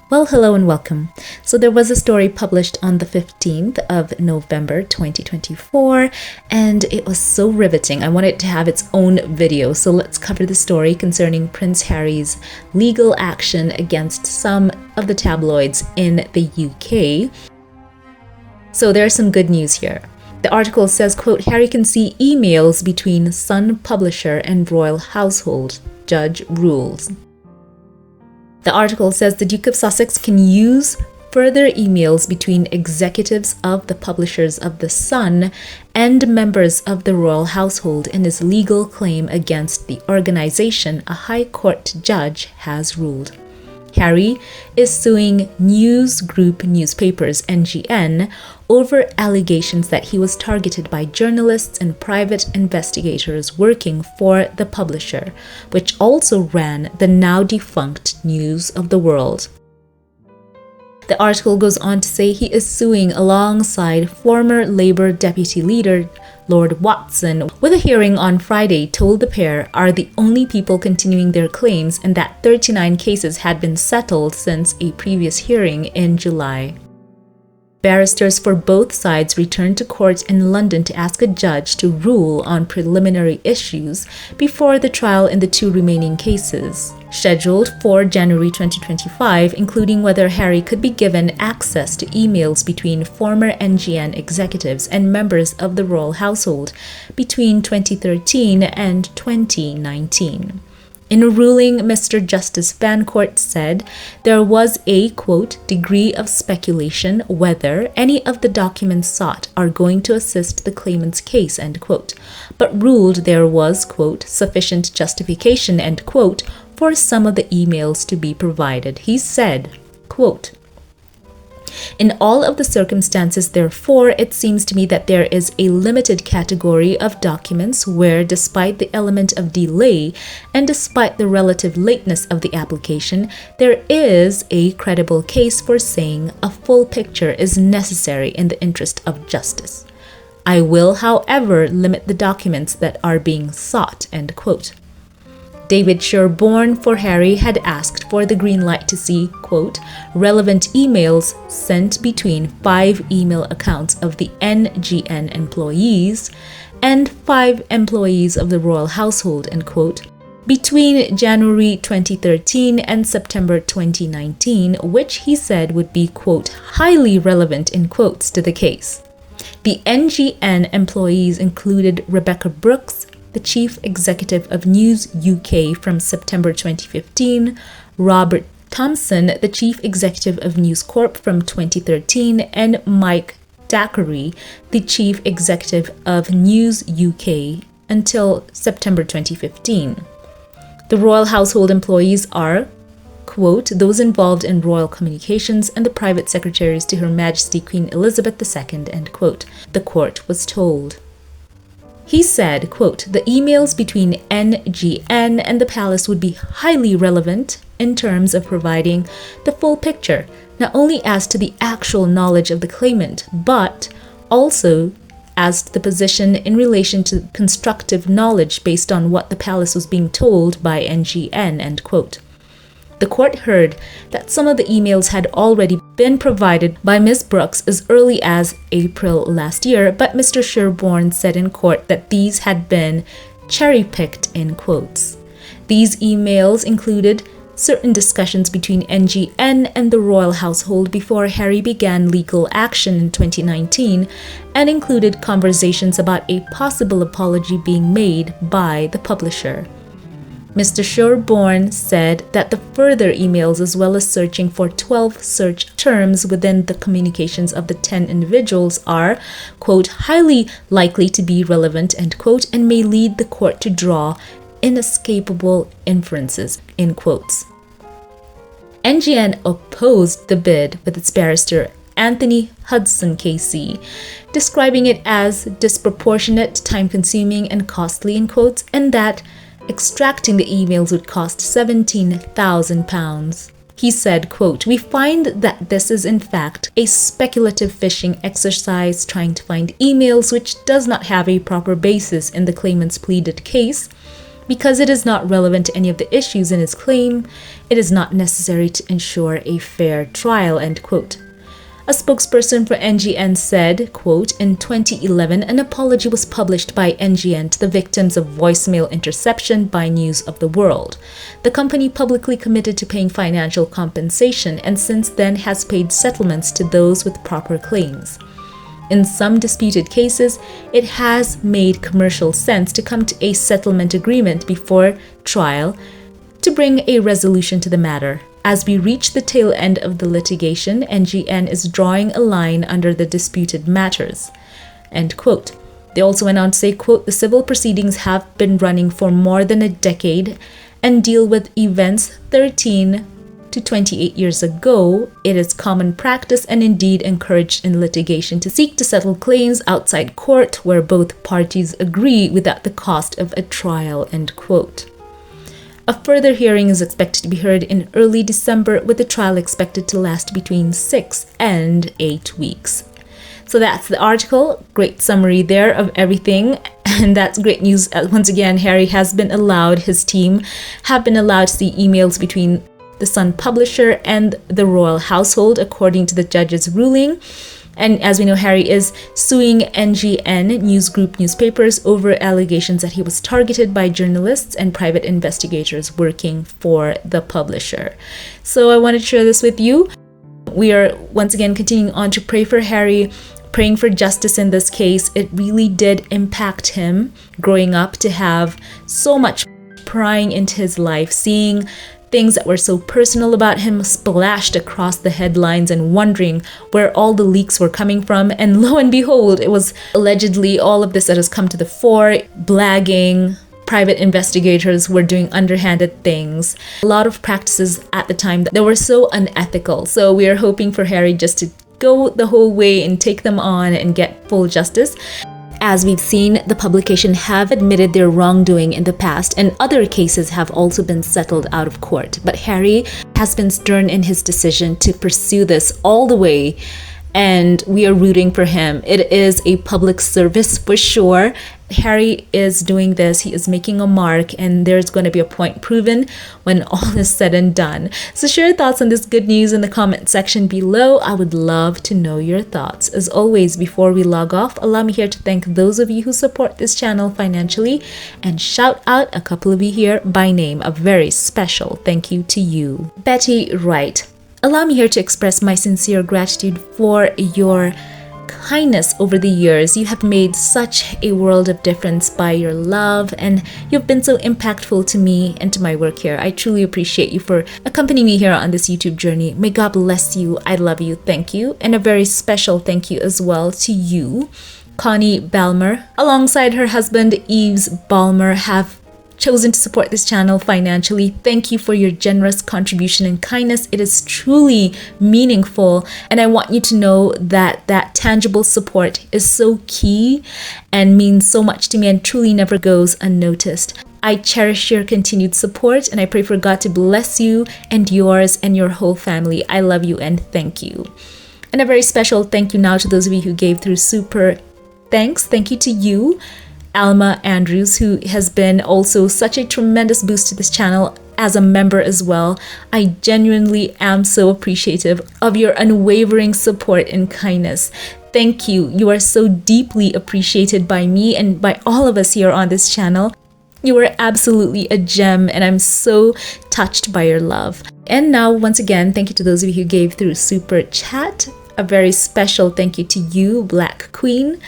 Well, hello and welcome. So there was a story published on the 15th of November 2024, and it was so riveting. I wanted it to have its own video. So let's cover the story concerning Prince Harry's legal action against some of the tabloids in the UK. So there's some good news here. The article says, quote, Harry can see emails between Sun publisher and royal household. Judge rules. The article says the Duke of Sussex can use further emails between executives of the publishers of The Sun and members of the royal household in his legal claim against the organization, a High Court judge has ruled. Harry is suing News Group Newspapers, NGN, over allegations that he was targeted by journalists and private investigators working for the publisher, which also ran the now defunct News of the World. The article goes on to say he is suing alongside former Labour Deputy Leader Lord Watson, with a hearing on Friday told the pair are the only people continuing their claims and that 39 cases had been settled since a previous hearing in July. Barristers for both sides returned to court in London to ask a judge to rule on preliminary issues before the trial in the two remaining cases, scheduled for January 2025, including whether Harry could be given access to emails between former NGN executives and members of the royal household between 2013 and 2019. In a ruling, Mr. Justice Vancourt said there was a, quote, degree of speculation whether any of the documents sought are going to assist the claimant's case, end quote, but ruled there was, quote, sufficient justification, end quote, for some of the emails to be provided. He said, quote, in all of the circumstances, therefore, it seems to me that there is a limited category of documents where, despite the element of delay and despite the relative lateness of the application, there is a credible case for saying a full picture is necessary in the interest of justice. I will, however, limit the documents that are being sought, end quote. David Sherborne for Harry had asked for the green light to see, quote, relevant emails sent between 5 email accounts of the NGN employees and 5 employees of the royal household, end quote, between January 2013 and September 2019, which he said would be, quote, highly relevant, in quotes, to the case. The NGN employees included Rebecca Brooks, the chief executive of News UK from September 2015, Robert Thompson, the chief executive of News Corp from 2013, and Mike Dackery, the chief executive of News UK until September 2015. The royal household employees are, quote, those involved in royal communications and the private secretaries to Her Majesty Queen Elizabeth II, end quote, the court was told. He said, quote, the emails between NGN and the palace would be highly relevant in terms of providing the full picture, not only as to the actual knowledge of the claimant, but also as to the position in relation to constructive knowledge based on what the palace was being told by NGN, end quote. The court heard that some of the emails had already been provided by Ms. Brooks as early as April last year, but Mr. Sherborne said in court that these had been cherry-picked, in quotes. These emails included certain discussions between NGN and the royal household before Harry began legal action in 2019 and included conversations about a possible apology being made by the publisher. Mr. Sherborne said that the further emails, as well as searching for 12 search terms within the communications of the 10 individuals are, quote, highly likely to be relevant, end quote, and may lead the court to draw inescapable inferences, in quotes. NGN opposed the bid with its barrister Anthony Hudson KC, describing it as disproportionate, time-consuming, and costly, in quotes, and that extracting the emails would cost £17,000. He said, quote, we find that this is in fact a speculative fishing exercise trying to find emails which does not have a proper basis in the claimant's pleaded case, Because it is not relevant to any of the issues in his claim, it is not necessary to ensure a fair trial, end quote. A spokesperson for NGN said, quote, in 2011, an apology was published by NGN to the victims of voicemail interception by News of the World. The company publicly committed to paying financial compensation and since then has paid settlements to those with proper claims. In some disputed cases, it has made commercial sense to come to a settlement agreement before trial to bring a resolution to the matter. As we reach the tail end of the litigation, NGN is drawing a line under the disputed matters, end quote. They also went on to say, quote, the civil proceedings have been running for more than a decade and deal with events 13 to 28 years ago. It is common practice and indeed encouraged in litigation to seek to settle claims outside court where both parties agree without the cost of a trial, end quote. A further hearing is expected to be heard in early December, with the trial expected to last between 6 and 8 weeks. So that's the article. Great summary there of everything. And that's great news. Once again, Harry has been allowed, his team have been allowed to see emails between the Sun publisher and the royal household, according to the judge's ruling. And as we know, Harry is suing NGN News Group newspapers over allegations that he was targeted by journalists and private investigators working for the publisher. So I wanted to share this with you. We are once again continuing on to pray for Harry, praying for justice in this case. It really did impact him growing up to have so much prying into his life, seeing things that were so personal about him splashed across the headlines and wondering where all the leaks were coming from. And lo and behold, it was allegedly all of this that has come to the fore, blagging. Private investigators were doing underhanded things. A lot of practices at the time that were so unethical. So we are hoping for Harry just to go the whole way and take them on and get full justice. As we've seen, the publication have admitted their wrongdoing in the past, and other cases have also been settled out of court. But Harry has been stern in his decision to pursue this all the way, and we are rooting for him. It is a public service for sure. Harry is doing this, he is making a mark, and there's going to be a point proven when all is said and done. So share your thoughts on this good news in the comment section below. I would love to know your thoughts. As always, before we log off, allow me here to thank those of you who support this channel financially and shout out a couple of you here by name. A very special thank you to you. Betty Wright. Allow me here to express my sincere gratitude for your kindness over the years. You have made such a world of difference by your love, and you've been so impactful to me and to my work here. I truly appreciate you for accompanying me here on this YouTube journey. May God bless you. I love you. Thank you. And a very special thank you as well to you, Connie Balmer. Alongside her husband, Yves Balmer, have chosen to support this channel financially. Thank you for your generous contribution and kindness. It is truly meaningful, and I want you to know that that tangible support is so key and means so much to me and truly never goes unnoticed. I cherish your continued support, and I pray for God to bless you and yours and your whole family. I love you and thank you. And a very special thank you now to those of you who gave through Super Thanks. Thank you to you, Alma Andrews, who has been also such a tremendous boost to this channel as a member as well. I genuinely am so appreciative of your unwavering support and kindness. Thank you. You are so deeply appreciated by me and by all of us here on this channel. You are absolutely a gem, and I'm so touched by your love. And now, once again, thank you to those of you who gave through Super Chat. A very special thank you to you, Black Queen.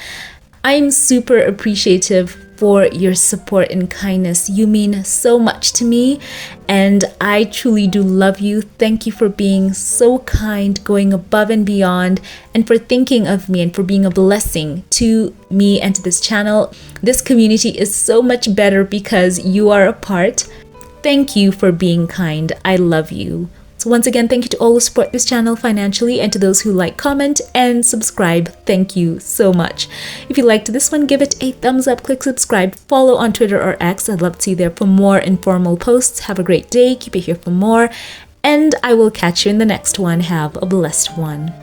I'm super appreciative for your support and kindness. You mean so much to me, and I truly do love you. Thank you for being so kind, going above and beyond, and for thinking of me and for being a blessing to me and to this channel. This community is so much better because you are a part. Thank you for being kind. I love you. So once again, thank you to all who support this channel financially, and to those who like, comment, and subscribe. Thank you so much. If you liked this one, give it a thumbs up, click subscribe, follow on Twitter or X. I'd love to see you there for more informal posts. Have a great day. Keep it here for more, and I will catch you in the next one. Have a blessed one.